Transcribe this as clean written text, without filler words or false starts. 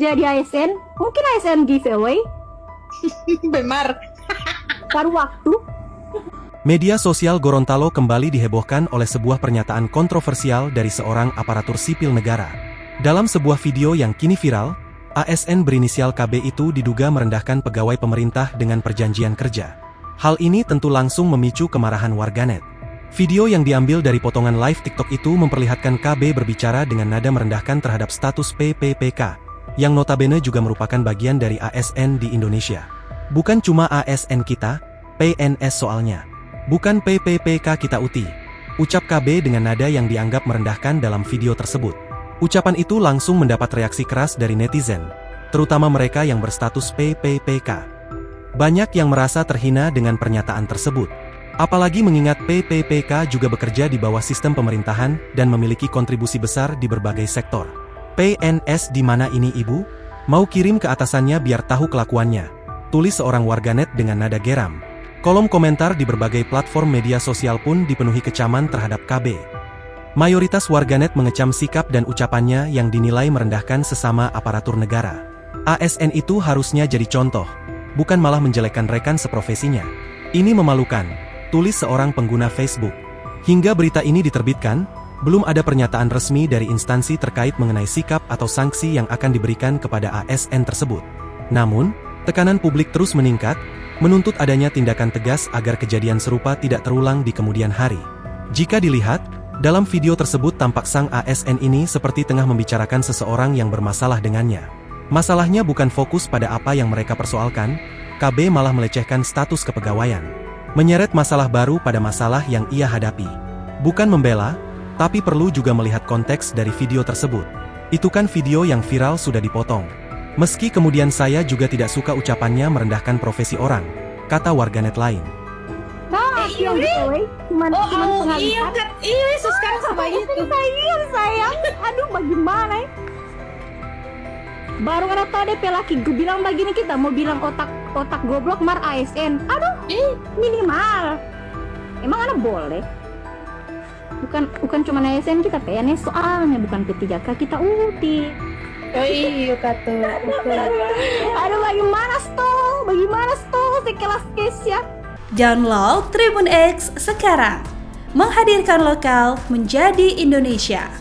jadi ASN, mungkin ASN giveaway Benar. paruh waktu. Media sosial Gorontalo kembali dihebohkan oleh sebuah pernyataan kontroversial dari seorang aparatur sipil negara. Dalam sebuah video yang kini viral, ASN berinisial KB itu diduga merendahkan pegawai pemerintah dengan perjanjian kerja. Hal ini tentu langsung memicu kemarahan warganet. Video yang diambil dari potongan live TikTok itu memperlihatkan KB berbicara dengan nada merendahkan terhadap status PPPK, yang notabene juga merupakan bagian dari ASN di Indonesia. Bukan cuma ASN kita, PNS soalnya. Bukan PPPK kita uti. Ucap KB dengan nada yang dianggap merendahkan dalam video tersebut. Ucapan itu langsung mendapat reaksi keras dari netizen, terutama mereka yang berstatus PPPK. Banyak yang merasa terhina dengan pernyataan tersebut. Apalagi mengingat PPPK juga bekerja di bawah sistem pemerintahan dan memiliki kontribusi besar di berbagai sektor. PNS di mana ini ibu? Mau kirim ke atasannya biar tahu kelakuannya. Tulis seorang warganet dengan nada geram. Kolom komentar di berbagai platform media sosial pun dipenuhi kecaman terhadap KB. Mayoritas warganet mengecam sikap dan ucapannya yang dinilai merendahkan sesama aparatur negara. ASN itu harusnya jadi contoh, bukan malah menjelekkan rekan seprofesinya. Ini memalukan, tulis seorang pengguna Facebook. Hingga berita ini diterbitkan, belum ada pernyataan resmi dari instansi terkait mengenai sikap atau sanksi yang akan diberikan kepada ASN tersebut. Namun, tekanan publik terus meningkat, menuntut adanya tindakan tegas agar kejadian serupa tidak terulang di kemudian hari. Jika dilihat, dalam video tersebut tampak sang ASN ini seperti tengah membicarakan seseorang yang bermasalah dengannya. Masalahnya bukan fokus pada apa yang mereka persoalkan, KB malah melecehkan status kepegawaian. Menyeret masalah baru pada masalah yang ia hadapi. Bukan membela, tapi perlu juga melihat konteks dari video tersebut. Itu kan video yang viral sudah dipotong. Meski kemudian saya juga tidak suka ucapannya merendahkan profesi orang, kata warganet lain. Nah, yang giveaway cuman Iya pengalihan. kan, iya sekarang sama itu. Sayang. Aduh, bagaimana ya? Baru kan tahu deh pelaki gue bilang begini, kita mau bilang otak goblok mar ASN. Aduh, minimal. Emang anak boleh? Bukan cuma ASN kita PNS soalnya, bukan P3K kita UTI. Oh iya kata. Aduh, bagaimana sekelas Kesia? Download Tribun X sekarang. Menghadirkan lokal menjadi Indonesia.